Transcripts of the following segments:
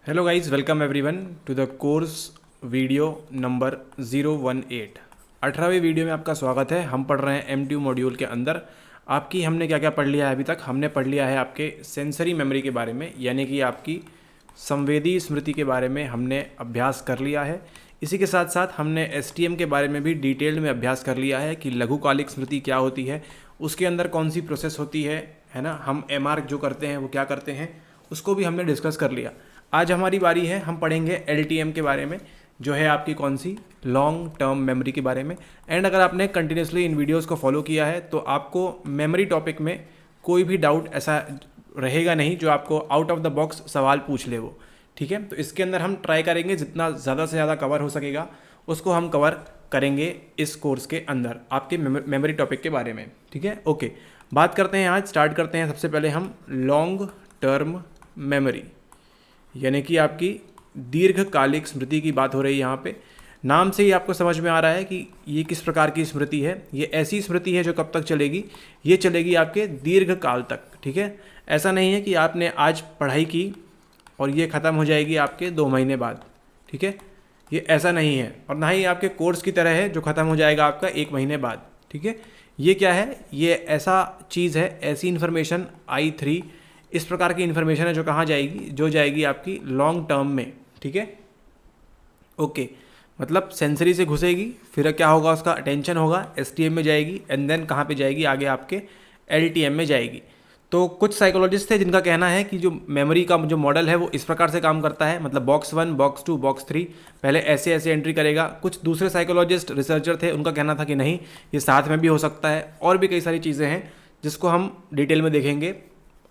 Hello guys, welcome everyone to the course video number 018। 18वें video में आपका स्वागत है। हम पढ़ रहे हैं M2 मॉड्यूल के अंदर। आपकी हमने क्या क्या पढ़ लिया है अभी तक? हमने पढ़ लिया है आपके सेंसरी मेमोरी के बारे में, यानी कि आपकी संवेदी स्मृति के बारे में हमने अभ्यास कर लिया है। इसी के साथ साथ हमने STM के बारे में भी डिटेल में अभ्यास कर लिया है कि लघुकालिक स्मृति क्या होती है, उसके अंदर कौन सी प्रोसेस होती है ना। हम MR जो करते हैं वो क्या करते हैं, उसको भी हमने डिस्कस कर लिया। आज हमारी बारी है, हम पढ़ेंगे LTM के बारे में, जो है आपकी कौन सी लॉन्ग टर्म मेमोरी के बारे में। एंड अगर आपने कंटिन्यूसली इन वीडियोस को फॉलो किया है तो आपको मेमोरी टॉपिक में कोई भी डाउट ऐसा रहेगा नहीं जो आपको आउट ऑफ द बॉक्स सवाल पूछ ले वो। ठीक है, तो इसके अंदर हम ट्राई करेंगे जितना ज़्यादा से ज़्यादा कवर हो सकेगा उसको हम कवर करेंगे इस कोर्स के अंदर आपके मेमोरी टॉपिक के बारे में। ठीक है, ओके, बात करते हैं, आज स्टार्ट करते हैं। सबसे पहले हम लॉन्ग टर्म मेमोरी यानी कि आपकी दीर्घकालिक स्मृति की बात हो रही है। यहाँ पे नाम से ही आपको समझ में आ रहा है कि ये किस प्रकार की स्मृति है। ये ऐसी स्मृति है जो कब तक चलेगी, ये चलेगी आपके दीर्घ काल तक। ठीक है, ऐसा नहीं है कि आपने आज पढ़ाई की और ये ख़त्म हो जाएगी आपके 2 महीने बाद। ठीक है, ये ऐसा नहीं है, और ना ही आपके कोर्स की तरह है जो ख़त्म हो जाएगा आपका 1 महीने बाद। ठीक है, ये क्या है, ये ऐसा चीज़ है, ऐसी इन्फॉर्मेशन I3 इस प्रकार की इन्फॉर्मेशन है जो कहाँ जाएगी, जो जाएगी आपकी लॉन्ग टर्म में। ठीक है, ओके, मतलब सेंसरी से घुसेगी, फिर क्या होगा, उसका अटेंशन होगा, STM में जाएगी, एंड देन कहाँ पे जाएगी, आगे आपके LTM में जाएगी। तो कुछ साइकोलॉजिस्ट थे जिनका कहना है कि जो मेमोरी का जो मॉडल है वो इस प्रकार से काम करता है, मतलब बॉक्स 1, बॉक्स 2, बॉक्स 3 पहले ऐसे ऐसे एंट्री करेगा। कुछ दूसरे साइकोलॉजिस्ट रिसर्चर थे, उनका कहना था कि नहीं, ये साथ में भी हो सकता है। और भी कई सारी चीज़ें हैं जिसको हम डिटेल में देखेंगे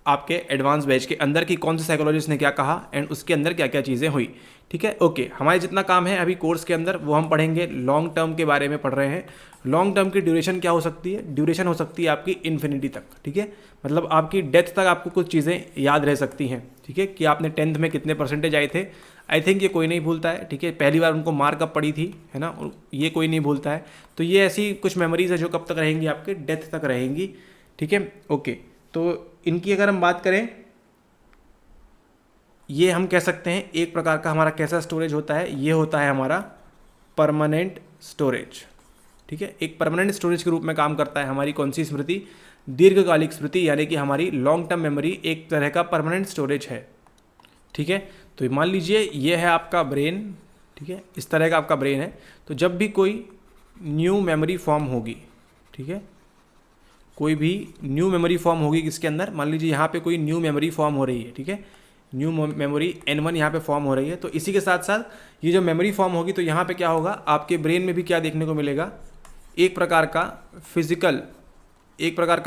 आपके एडवांस बैच के अंदर कि कौन से साइकोलॉजिस्ट ने क्या कहा एंड उसके अंदर क्या क्या चीज़ें हुई। ठीक है, ओके, हमारे जितना काम है अभी कोर्स के अंदर वो हम पढ़ेंगे लॉन्ग टर्म के बारे में पढ़ रहे हैं। लॉन्ग टर्म की ड्यूरेशन क्या हो सकती है? ड्यूरेशन हो सकती है आपकी इन्फिनिटी तक। ठीक है, मतलब आपकी डेथ तक आपको कुछ चीज़ें याद रह सकती हैं। ठीक है, कि आपने 10th में कितने परसेंटेज आए थे, आई थिंक ये कोई नहीं भूलता है। ठीक है, पहली बार उनको मार्क कब पड़ी थी, है ना, ये कोई नहीं भूलता है। तो ये ऐसी कुछ मेमोरीज है जो कब तक रहेंगी, आपके डेथ तक रहेंगी। ठीक है, ओके, तो इनकी अगर हम बात करें, ये हम कह सकते हैं एक प्रकार का हमारा कैसा स्टोरेज होता है, ये होता है हमारा परमानेंट स्टोरेज। ठीक है, एक परमानेंट स्टोरेज के रूप में काम करता है हमारी कौन सी स्मृति, दीर्घकालिक स्मृति, यानी कि हमारी लॉन्ग टर्म मेमोरी एक तरह का परमानेंट स्टोरेज है। ठीक है, तो मान लीजिए ये है आपका ब्रेन। ठीक है, इस तरह का आपका ब्रेन है। तो जब भी कोई न्यू मेमोरी फॉर्म होगी, ठीक है, कोई भी न्यू मेमोरी फॉर्म होगी किसके अंदर, मान लीजिए यहाँ पे कोई न्यू मेमोरी फॉर्म हो रही है। ठीक है, न्यू मेमोरी N1 यहाँ पे फॉर्म हो रही है। तो इसी के साथ साथ ये जो मेमोरी फॉर्म होगी तो यहाँ पे क्या होगा, आपके ब्रेन में भी क्या देखने को मिलेगा, एक प्रकार का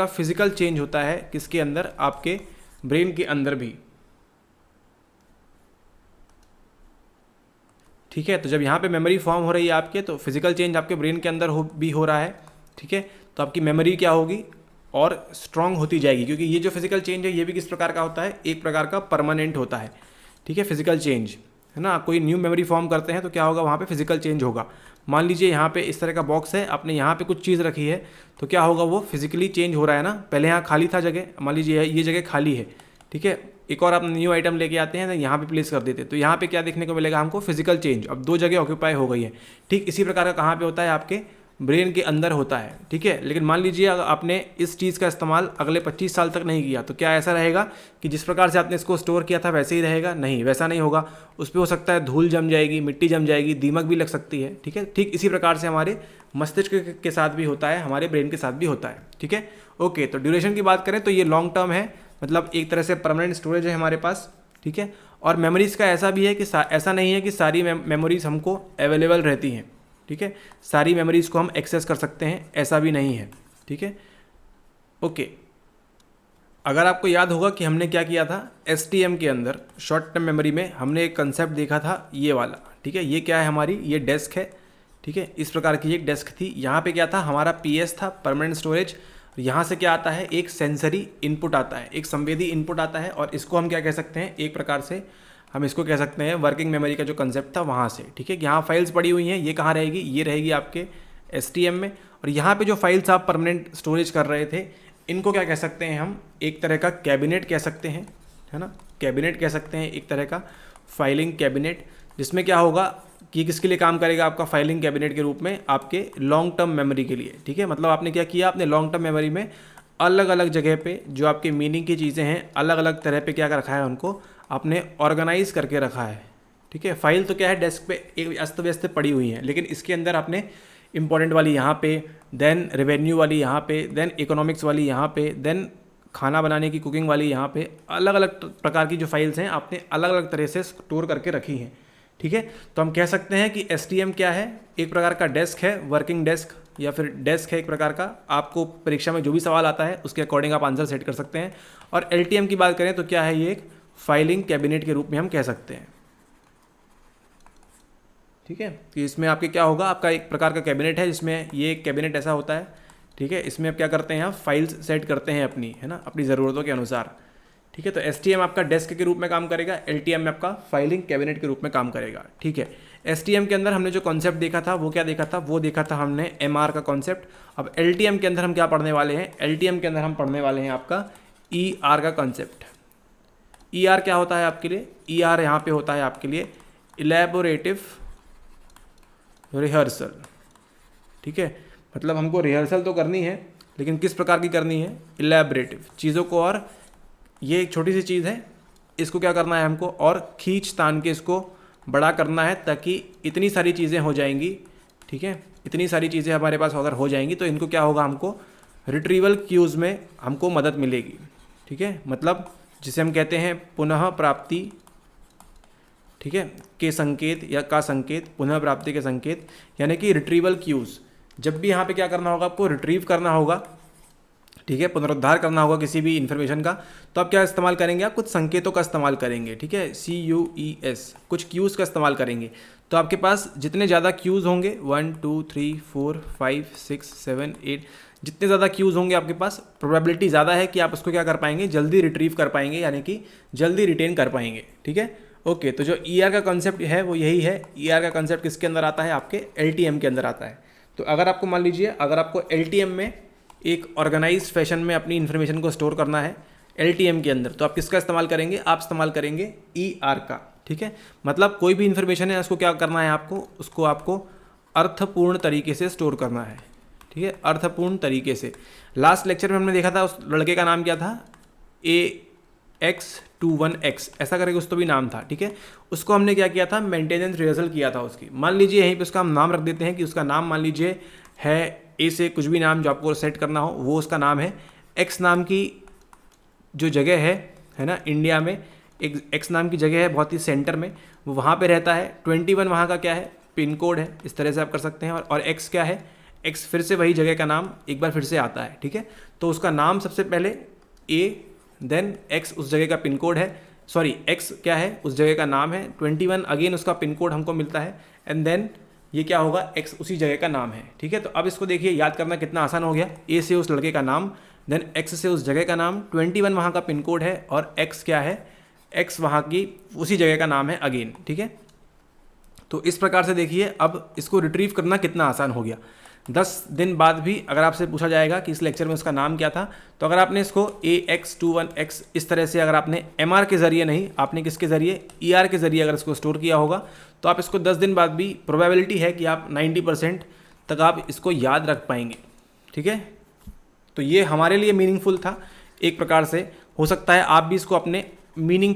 फिजिकल चेंज होता है किसके अंदर, आपके ब्रेन के अंदर भी। ठीक है, तो जब यहाँ पे मेमोरी फॉर्म हो रही है आपके, तो फिजिकल चेंज आपके ब्रेन के अंदर हो रहा है। ठीक है, तो आपकी मेमोरी क्या होगी, और स्ट्रांग होती जाएगी, क्योंकि ये जो फिजिकल चेंज है ये भी किस प्रकार का होता है, एक प्रकार का परमानेंट होता है। ठीक है, फिजिकल चेंज है ना, कोई न्यू मेमोरी फॉर्म करते हैं तो क्या होगा, वहाँ पे फिजिकल चेंज होगा। मान लीजिए यहाँ पे इस तरह का बॉक्स है, आपने यहाँ पे कुछ चीज़ रखी है, तो क्या होगा, वो फिजिकली चेंज हो रहा है ना। पहले यहाँ खाली था जगह, मान लीजिए ये जगह खाली है। ठीक है, एक और आप न्यू आइटम लेके आते हैं तो यहाँ पे प्लेस कर देते हैं, तो यहाँ पे क्या देखने को मिलेगा हमको, फिजिकल चेंज, अब 2 जगह ऑक्यूपाई हो गई है। ठीक इसी प्रकार का कहाँ पे होता है, आपके ब्रेन के अंदर होता है। ठीक है, लेकिन मान लीजिए अगर आपने इस चीज़ का इस्तेमाल अगले 25 साल तक नहीं किया, तो क्या ऐसा रहेगा कि जिस प्रकार से आपने इसको स्टोर किया था वैसे ही रहेगा? नहीं, वैसा नहीं होगा। उस पर हो सकता है धूल जम जाएगी, मिट्टी जम जाएगी, दीमक भी लग सकती है। ठीक है, ठीक इसी प्रकार से हमारे मस्तिष्क के साथ भी होता है, हमारे ब्रेन के साथ भी होता है। ठीक है, ओके, तो ड्यूरेशन की बात करें तो ये लॉन्ग टर्म है, मतलब एक तरह से परमानेंट स्टोरेज है हमारे पास। ठीक है, और मेमोरीज़ का ऐसा भी है कि ऐसा नहीं है कि सारी मेमोरीज़ हमको अवेलेबल रहती हैं। ठीक है, सारी मेमोरीज़ को हम एक्सेस कर सकते हैं, ऐसा भी नहीं है। ठीक है, ओके, अगर आपको याद होगा कि हमने क्या किया था STM के अंदर, शॉर्ट टर्म मेमोरी में हमने एक कंसेप्ट देखा था ये वाला। ठीक है, ये क्या है, हमारी ये डेस्क है। ठीक है, इस प्रकार की एक डेस्क थी। यहाँ पे क्या था, हमारा PS था, परमानेंट स्टोरेज। यहाँ से क्या आता है, एक सेंसरी इनपुट आता है, एक संवेदी इनपुट आता है, और इसको हम क्या कह सकते हैं, एक प्रकार से हम इसको कह सकते हैं वर्किंग मेमोरी का जो कंसेप्ट था वहाँ से। ठीक है, यहाँ फाइल्स पड़ी हुई हैं, ये कहाँ रहेगी, ये रहेगी आपके STM में। और यहाँ पे जो फाइल्स आप परमानेंट स्टोरेज कर रहे थे, इनको क्या कह सकते हैं हम, एक तरह का कैबिनेट कह सकते हैं, है ना, कैबिनेट कह सकते हैं एक तरह का। फाइलिंग कैबिनेट, जिसमें क्या होगा कि किसके लिए काम करेगा आपका फाइलिंग कैबिनेट के रूप में, आपके लॉन्ग टर्म मेमोरी के लिए। ठीक है, मतलब आपने क्या किया, आपने लॉन्ग टर्म मेमोरी में अलग अलग जगह पे जो आपके मीनिंग की चीज़ें हैं अलग अलग तरह पे क्या रखा है, उनको आपने ऑर्गेनाइज करके रखा है। ठीक है, फाइल तो क्या है डेस्क पे एक अस्त व्यस्त पड़ी हुई है, लेकिन इसके अंदर आपने इंपॉर्टेंट वाली यहाँ पे, देन रेवेन्यू वाली यहाँ पे, देन इकोनॉमिक्स वाली यहाँ पे, देन खाना बनाने की कुकिंग वाली यहाँ पे, अलग अलग प्रकार की जो फाइल्स हैं आपने अलग अलग तरह से स्टोर करके रखी हैं। ठीक है, तो हम कह सकते हैं कि STM क्या है, एक प्रकार का डेस्क है, वर्किंग डेस्क या फिर डेस्क है एक प्रकार का। आपको परीक्षा में जो भी सवाल आता है उसके अकॉर्डिंग आप आंसर सेट कर सकते हैं। और LTM की बात करें तो क्या है, ये एक फाइलिंग कैबिनेट के रूप में हम कह सकते हैं। ठीक है, कि इसमें आपके क्या होगा, आपका एक प्रकार का कैबिनेट है जिसमें ये एक कैबिनेट ऐसा होता है। ठीक है, इसमें आप क्या करते हैं, आप फाइल्स सेट करते हैं अपनी, है ना, अपनी ज़रूरतों के अनुसार। ठीक है, तो STM आपका डेस्क के रूप में काम करेगा, LTM में आपका फाइलिंग कैबिनेट के रूप में काम करेगा। ठीक है, STM के अंदर हमने जो कॉन्सेप्ट देखा था वो क्या देखा था, वो देखा था हमने MR का कॉन्सेप्ट। अब LTM के अंदर हम क्या पढ़ने वाले हैं, LTM के अंदर हम पढ़ने वाले हैं आपका ER का कॉन्सेप्ट। ER क्या होता है आपके लिए, ER यहाँ पे होता है आपके लिए इलेबोरेटिव रिहर्सल। ठीक है, मतलब हमको रिहर्सल तो करनी है, लेकिन किस प्रकार की करनी है, इलेबरेटिव चीज़ों को। और ये एक छोटी सी चीज़ है, इसको क्या करना है हमको, और खींच तान के इसको बड़ा करना है, ताकि इतनी सारी चीज़ें हो जाएंगी। ठीक है, इतनी सारी चीज़ें हमारे पास अगर हो जाएंगी तो इनको क्या होगा, हमको रिट्रीवल क्यूज़ में हमको मदद मिलेगी। ठीक है, मतलब जिसे हम कहते हैं पुनः प्राप्ति, ठीक है, के संकेत या का संकेत, पुनः प्राप्ति के संकेत, यानी कि रिट्रीवल क्यूज़। जब भी यहाँ पे क्या करना होगा, आपको रिट्रीव करना होगा, ठीक है, पुनरुद्धार करना होगा किसी भी इन्फॉर्मेशन का, तो आप क्या इस्तेमाल करेंगे, आप कुछ संकेतों का इस्तेमाल करेंगे। ठीक है, CUES, कुछ क्यूज़ का इस्तेमाल करेंगे। तो आपके पास जितने ज़्यादा क्यूज़ होंगे, 1 2 3 4 5 6 7 8, जितने ज़्यादा क्यूज़ होंगे आपके पास, प्रोबेबिलिटी ज़्यादा है कि आप उसको क्या कर पाएंगे, जल्दी रिट्रीव कर पाएंगे, यानी कि जल्दी रिटेन कर पाएंगे। ठीक है, ओके, तो जो ER का कॉन्सेप्ट है वो यही है। ER का कॉन्सेप्ट किसके अंदर आता है, आपके LTM के अंदर आता है। तो अगर आपको मान लीजिए, अगर आपको LTM में एक ऑर्गेनाइज फैशन में अपनी इन्फॉर्मेशन को स्टोर करना है LTM के अंदर, तो आप किसका इस्तेमाल करेंगे, आप इस्तेमाल करेंगे ER का। ठीक है, मतलब कोई भी इन्फॉर्मेशन है उसको क्या करना है आपको, उसको आपको अर्थपूर्ण तरीके से स्टोर करना है। ठीक है, अर्थपूर्ण तरीके से। लास्ट लेक्चर में हमने देखा था, उस लड़के का नाम क्या था, AX21X ऐसा करके उसको भी नाम था। ठीक है, उसको हमने क्या किया था, मेंटेनेंस रिहर्सल किया था उसकी। मान लीजिए यहीं पे उसका हम नाम रख देते हैं कि उसका नाम मान लीजिए है A से कुछ भी नाम जो आपको सेट करना हो, वो उसका नाम है। X नाम की जो जगह है ना, इंडिया में एक X नाम की जगह है बहुत ही सेंटर में, वो वहाँ पे रहता है। 21 वहाँ का क्या है, पिन कोड है। इस तरह से आप कर सकते हैं। और X क्या है, X फिर से वही जगह का नाम एक बार फिर से आता है। ठीक है, तो उसका नाम सबसे पहले A, देन X उस जगह का पिन कोड है, सॉरी X क्या है, उस जगह का नाम है, 21 अगेन उसका पिन कोड हमको मिलता है, एंड देन ये क्या होगा, X उसी जगह का नाम है। ठीक है, तो अब इसको देखिए याद करना कितना आसान हो गया। A से उस लड़के का नाम, देन X से उस जगह का नाम, 21 वहाँ का पिन कोड है, और X क्या है, X वहाँ की उसी जगह का नाम है अगेन। ठीक है, तो इस प्रकार से देखिए अब इसको रिट्रीव करना कितना आसान हो गया। 10 दिन बाद भी अगर आपसे पूछा जाएगा कि इस लेक्चर में उसका नाम क्या था, तो अगर आपने इसको AX21X इस तरह से अगर आपने MR के ज़रिए नहीं, आपने किसके ज़रिए, ER के ज़रिए अगर इसको स्टोर किया होगा, तो आप इसको 10 दिन बाद भी प्रोबेबिलिटी है कि आप 90% तक आप इसको याद रख पाएंगे। ठीक है, तो ये हमारे लिए मीनिंगफुल था एक प्रकार से। हो सकता है आप भी इसको अपने मीनिंग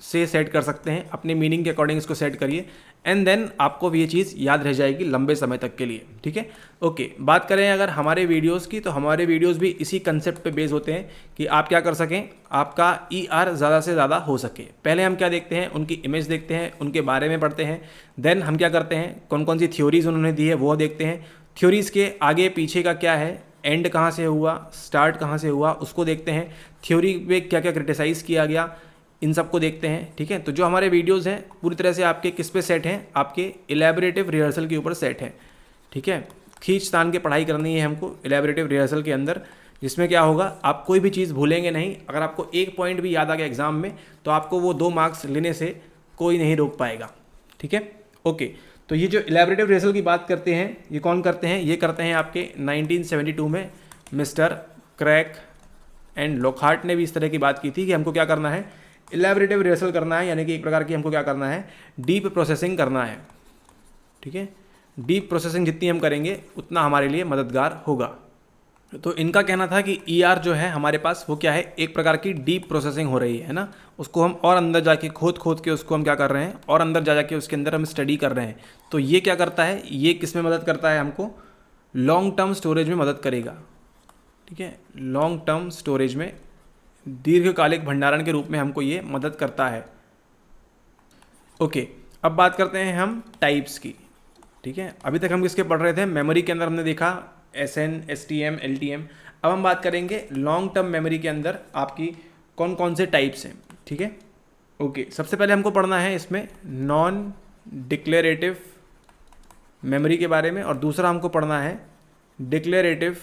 से सेट कर सकते हैं, अपने मीनिंग के अकॉर्डिंग इसको सेट करिए, एंड देन आपको भी ये चीज़ याद रह जाएगी लंबे समय तक के लिए। ठीक है, ओके, बात करें अगर हमारे वीडियोस की, तो हमारे वीडियोस भी इसी कंसेप्ट पे बेस होते हैं कि आप क्या कर सकें, आपका ER ज़्यादा से ज़्यादा हो सके। पहले हम क्या देखते हैं, उनकी इमेज देखते हैं, उनके बारे में पढ़ते हैं, देन हम क्या करते हैं, कौन कौन सी थ्योरीज उन्होंने दी है वो देखते हैं, थ्योरीज़ के आगे पीछे का क्या है, एंड कहाँ से हुआ, स्टार्ट कहाँ से हुआ, उसको देखते हैं, थ्योरी में क्या क्या क्रिटिसाइज़ किया गया, इन सबको देखते हैं। ठीक है, तो जो हमारे वीडियोस हैं पूरी तरह से आपके किस पे सेट हैं, आपके इलेबरेटिव रिहर्सल के ऊपर सेट है। ठीक है, खींच तान के पढ़ाई करनी है हमको इलेबरेटिव रिहर्सल के अंदर, जिसमें क्या होगा, आप कोई भी चीज़ भूलेंगे नहीं। अगर आपको एक पॉइंट भी याद आ गया एग्जाम में, तो आपको वो 2 मार्क्स लेने से कोई नहीं रोक पाएगा। ठीक है, ओके, तो ये जो इलेबरेटिव रिहर्सल की बात करते हैं, ये कौन करते हैं, ये करते हैं आपके 1972 में मिस्टर क्रैक एंड लॉकहार्ट ने भी इस तरह की बात की थी कि हमको क्या करना है, इलेबरेटिव रिहर्सल करना है, यानी कि एक प्रकार की हमको क्या करना है, डीप प्रोसेसिंग करना है। ठीक है, डीप प्रोसेसिंग जितनी हम करेंगे उतना हमारे लिए मददगार होगा। तो इनका कहना था कि ईआर जो है हमारे पास वो क्या है, एक प्रकार की डीप प्रोसेसिंग हो रही है ना, उसको हम और अंदर जाके खोद खोद के उसको हम क्या कर रहे हैं, और अंदर जा जाके उसके अंदर हम स्टडी कर रहे हैं। तो ये क्या करता है, ये किस में मदद करता है, हमको लॉन्ग टर्म स्टोरेज में मदद करेगा। ठीक है, लॉन्ग टर्म स्टोरेज में, दीर्घकालिक भंडारण के रूप में हमको ये मदद करता है। ओके, अब बात करते हैं हम टाइप्स की। ठीक है, अभी तक हम किसके पढ़ रहे थे, मेमोरी के अंदर हमने देखा SN, STM, LTM। अब हम बात करेंगे लॉन्ग टर्म मेमोरी के अंदर आपकी कौन कौन से टाइप्स हैं। ठीक है, ओके, सबसे पहले हमको पढ़ना है इसमें नॉन डिक्लेरेटिव मेमोरी के बारे में, और दूसरा हमको पढ़ना है डिक्लेरेटिव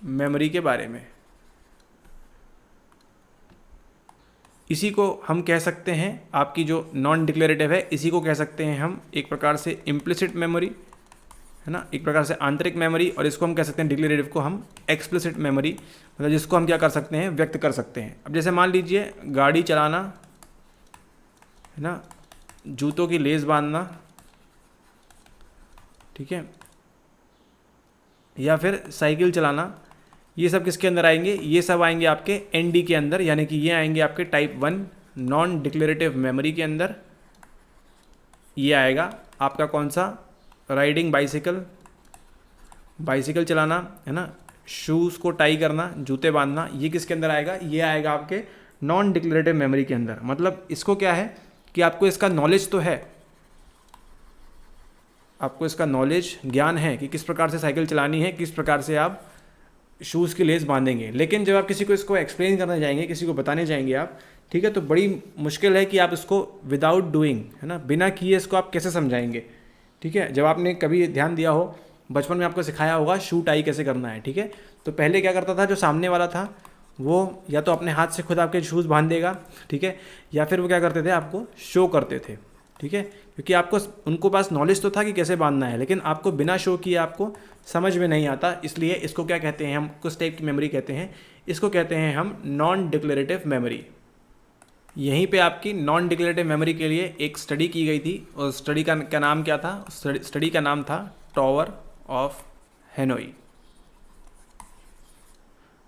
मेमोरी के बारे में। इसी को हम कह सकते हैं, आपकी जो नॉन डिक्लेरेटिव है इसी को कह सकते हैं हम एक प्रकार से इम्प्लिसिट मेमोरी, है ना, एक प्रकार से आंतरिक मेमोरी, और इसको हम कह सकते हैं डिक्लेरेटिव को हम एक्सप्लिसिट मेमोरी, मतलब जिसको हम क्या कर सकते हैं, व्यक्त कर सकते हैं। अब जैसे मान लीजिए गाड़ी चलाना, है ना, जूतों की लेस बांधना, ठीक है, या फिर साइकिल चलाना, ये सब किसके अंदर आएंगे, ये सब आएंगे आपके ND के अंदर, यानी कि ये आएंगे आपके टाइप 1 नॉन डिक्लेरेटिव मेमोरी के अंदर। ये आएगा आपका कौन सा, राइडिंग बाइसिकल, बाइसिकल चलाना, है ना, शूज़ को टाई करना, जूते बांधना, ये किसके अंदर आएगा, ये आएगा आपके नॉन डिक्लेरेटिव मेमोरी के अंदर। मतलब इसको क्या है कि आपको इसका नॉलेज तो है, आपको इसका नॉलेज, ज्ञान है कि किस प्रकार से साइकिल चलानी है, किस प्रकार से आप शूज़ की लेस बांधेंगे, लेकिन जब आप किसी को इसको एक्सप्लेन करने जाएंगे, किसी को बताने जाएंगे आप, ठीक है, तो बड़ी मुश्किल है कि आप इसको विदाउट डूइंग, है ना, बिना किए इसको आप कैसे समझाएंगे। ठीक है, जब आपने कभी ध्यान दिया हो, बचपन में आपको सिखाया होगा शू टाई कैसे करना है। ठीक है, तो पहले क्या करता था, जो सामने वाला था वो या तो अपने हाथ से खुद आपके शूज़ बांध देगा, ठीक है, या फिर वो क्या करते थे, आपको शो करते थे। ठीक है, क्योंकि आपको, उनको पास नॉलेज तो था कि कैसे बांधना है, लेकिन आपको बिना शो किए आपको समझ में नहीं आता। इसलिए इसको क्या कहते हैं हम, किस टाइप की मेमोरी कहते हैं, इसको कहते हैं हम नॉन डिक्लेरेटिव मेमोरी। यहीं पे आपकी नॉन डिक्लेरेटिव मेमोरी के लिए एक स्टडी की गई थी, और स्टडी का नाम क्या था, स्टडी का नाम था टॉवर ऑफ हेनोई।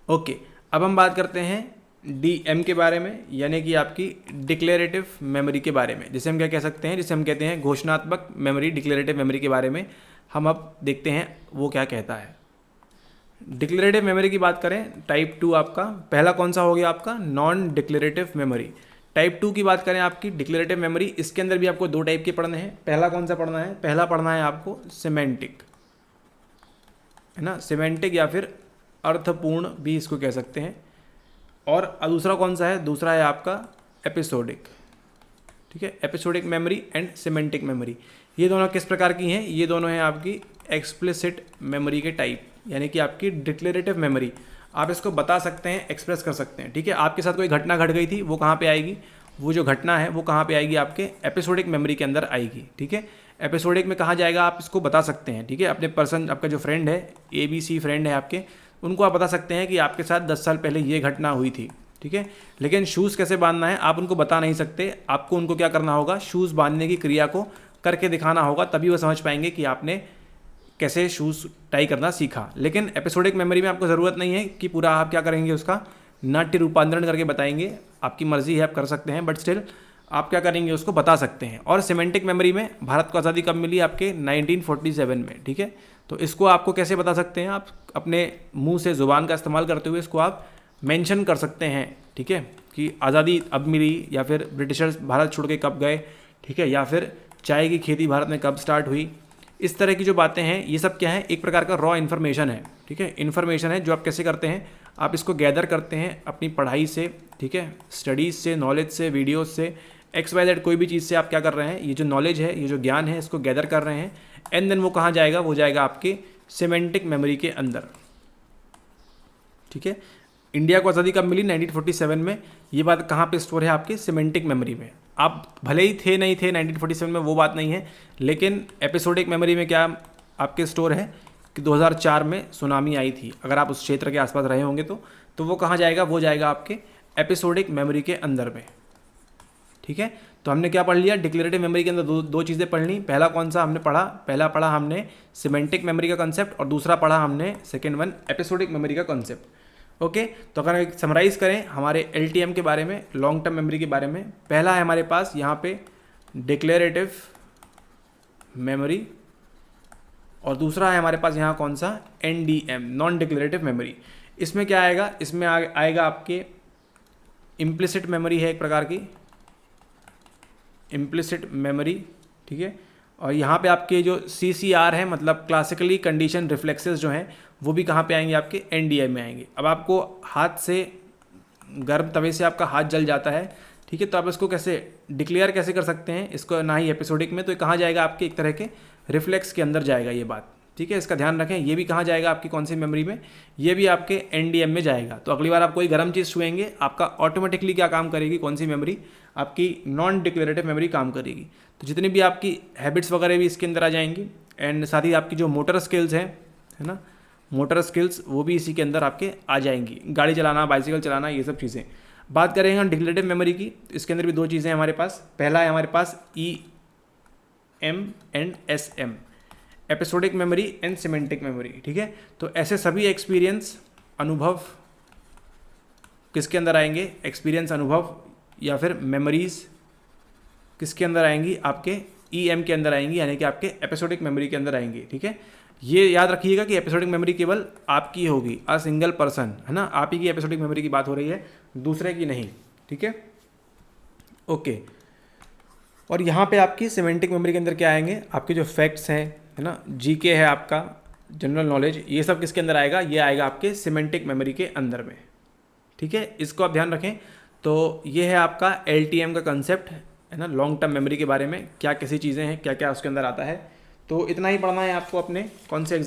ओके, अब हम बात करते हैं DM के बारे में, यानी कि आपकी डिक्लेरेटिव मेमोरी के बारे में, जिसे हम क्या कह सकते हैं, जिसे हम कहते हैं घोषणात्मक मेमोरी, डिक्लेरेटिव मेमोरी के बारे में हम अब देखते हैं वो क्या कहता है। डिक्लेरेटिव मेमोरी की बात करें, टाइप 2 आपका पहला कौन सा हो गया, आपका नॉन डिक्लेरेटिव मेमोरी। टाइप 2 की बात करें आपकी डिक्लेरेटिव मेमोरी, इसके अंदर भी आपको 2 टाइप के पढ़ने हैं। पहला कौन सा पढ़ना है, पहला पढ़ना है आपको सिमेंटिक, है ना, सिमेंटिक या फिर अर्थपूर्ण भी इसको कह सकते हैं। और दूसरा कौन सा है, दूसरा है आपका एपिसोडिक। ठीक है, episodic memory and semantic memory, ये दोनों किस प्रकार की हैं, ये दोनों हैं आपकी एक्सप्लिसिट मेमोरी के टाइप, यानी कि आपकी डिक्लेरेटिव मेमोरी, आप इसको बता सकते हैं, एक्सप्रेस कर सकते हैं। ठीक है, आपके साथ कोई घटना घट गई थी, वो कहाँ पे आएगी, वो जो घटना है वो कहाँ पे आएगी, आपके एपिसोडिक मेमोरी के अंदर आएगी। ठीक है, एपिसोडिक में कहाँ जाएगा, आप इसको बता सकते हैं। ठीक है, अपने पर्सन, आपका जो फ्रेंड है, ABC फ्रेंड है आपके, उनको आप बता सकते हैं कि आपके साथ 10 साल पहले ये घटना हुई थी। ठीक है, लेकिन शूज़ कैसे बांधना है आप उनको बता नहीं सकते, आपको उनको क्या करना होगा, शूज़ बांधने की क्रिया को करके दिखाना होगा, तभी वो समझ पाएंगे कि आपने कैसे शूज़ टाई करना सीखा। लेकिन एपिसोडिक मेमोरी में आपको ज़रूरत नहीं है कि पूरा आप क्या करेंगे, उसका नाट्य रूपांतरण करके बताएंगे, आपकी मर्जी है, आप कर सकते हैं, बट स्टिल आप क्या करेंगे, उसको बता सकते हैं। और सिमेंटिक मेमोरी में भारत को आज़ादी कब मिली, आपके 1947 में। ठीक है, तो इसको आपको कैसे बता सकते हैं, आप अपने मुंह से, ज़ुबान का इस्तेमाल करते हुए इसको आप मेंशन कर सकते हैं। ठीक है, कि आज़ादी अब मिली, या फिर ब्रिटिशर्स भारत छोड़ के कब गए, ठीक है, या फिर चाय की खेती भारत में कब स्टार्ट हुई। इस तरह की जो बातें हैं, ये सब क्या है, एक प्रकार का रॉ इन्फॉर्मेशन है। ठीक है, इन्फॉर्मेशन है जो आप कैसे करते हैं, आप इसको गैदर करते हैं अपनी पढ़ाई से, ठीक है, स्टडीज़ से, नॉलेज से, वीडियोज़ से, XYZ कोई भी चीज़ से आप क्या कर रहे हैं, ये जो नॉलेज है, ये जो ज्ञान है, इसको गैदर कर रहे हैं, एंड देन वो कहाँ जाएगा, वो जाएगा आपके सिमेंटिक मेमोरी के अंदर। ठीक है, इंडिया को आज़ादी कब मिली, 1947 में, ये बात कहाँ पे स्टोर है, आपके सिमेंटिक मेमोरी में। आप भले ही थे नहीं थे 1947 में, वो बात नहीं है, लेकिन एपिसोडिक मेमोरी में क्या आपके स्टोर है कि 2004 में सुनामी आई थी, अगर आप उस क्षेत्र के आसपास रहे होंगे तो वो कहाँ जाएगा, वो जाएगा आपके एपिसोडिक मेमोरी के अंदर में। ठीक है। तो हमने क्या पढ़ लिया, डिक्लेरेटिव मेमोरी के अंदर दो चीज़ें पढ़ ली। पहला कौन सा हमने पढ़ा, पहला पढ़ा हमने सिमेंटिक मेमोरी का कॉन्सेप्ट, और दूसरा पढ़ा हमने सेकेंड वन एपिसोडिक मेमोरी का कॉन्सेप्ट। ओके, तो अगर समराइज करें हमारे LTM के बारे में, लॉन्ग टर्म मेमोरी के बारे में, पहला है हमारे पास यहाँ पे डिक्लेरेटिव मेमोरी, और दूसरा है हमारे पास यहाँ कौन सा, NDM, नॉन डिक्लेरेटिव मेमोरी। इसमें क्या आएगा, इसमें आएगा आपके इम्प्लिसिट मेमोरी है एक प्रकार की, इम्प्लिसिट मेमोरी, ठीक है। और यहाँ पे आपके जो CCR है, मतलब क्लासिकली कंडीशन रिफ्लेक्सेस जो हैं, वो भी कहाँ पे आएंगे, आपके NDM में आएंगे। अब आपको हाथ से, गर्म तवे से आपका हाथ जल जाता है, ठीक है, तो आप इसको कैसे डिक्लेयर कैसे कर सकते हैं इसको, ना ही एपिसोडिक में, तो ये कहाँ जाएगा, आपके एक तरह के रिफ्लेक्स के अंदर जाएगा ये बात, ठीक है। इसका ध्यान रखें, ये भी कहाँ जाएगा, आपकी कौन सी मेमोरी में, ये भी आपके NDM में जाएगा। तो अगली बार आप कोई गर्म चीज़ छुएंगे, आपका ऑटोमेटिकली क्या काम करेगी, कौन सी मेमोरी, आपकी नॉन डिक्लेरेटिव मेमोरी काम करेगी। तो जितनी भी आपकी हैबिट्स वगैरह भी इसके अंदर आ जाएंगी, एंड साथ ही आपकी जो मोटर स्किल्स हैं, है ना, मोटर स्किल्स वो भी इसी के अंदर आपके आ जाएंगी, गाड़ी चलाना, बाइसिकल चलाना, ये सब चीज़ें। बात करेंगे हम डिक्लेरेटिव मेमोरी की, इसके अंदर भी दो चीज़ें हैं हमारे पास। पहला है हमारे पास EM and SM, episodic memory and semantic memory, ठीक है। तो ऐसे सभी एक्सपीरियंस, अनुभव किसके अंदर आएंगे, एक्सपीरियंस, अनुभव या फिर मेमोरीज किसके अंदर आएंगी, आपके EM के अंदर आएंगी, यानी कि आपके एपिसोडिक मेमोरी के अंदर आएंगी, ठीक है। ये याद रखिएगा कि एपिसोडिक मेमोरी केवल आपकी होगी, अ सिंगल पर्सन, है ना, आप ही की एपिसोडिक मेमोरी की बात हो रही है, दूसरे की नहीं, ठीक है। ओके, और यहाँ पे आपकी सिमेंटिक मेमोरी के अंदर क्या आएंगे, आपके जो फैक्ट्स हैं, है ना, GK है आपका, जनरल नॉलेज, ये सब किसके अंदर आएगा, ये आएगा आपके सिमेंटिक मेमोरी के अंदर में, ठीक है। इसको आप ध्यान रखें। तो ये है आपका LTM का कंसेप्ट, है ना, लॉन्ग टर्म मेमोरी के बारे में, क्या कैसी चीज़ें हैं, क्या क्या उसके अंदर आता है। तो इतना ही पढ़ना है आपको अपने कौन से एग्जाम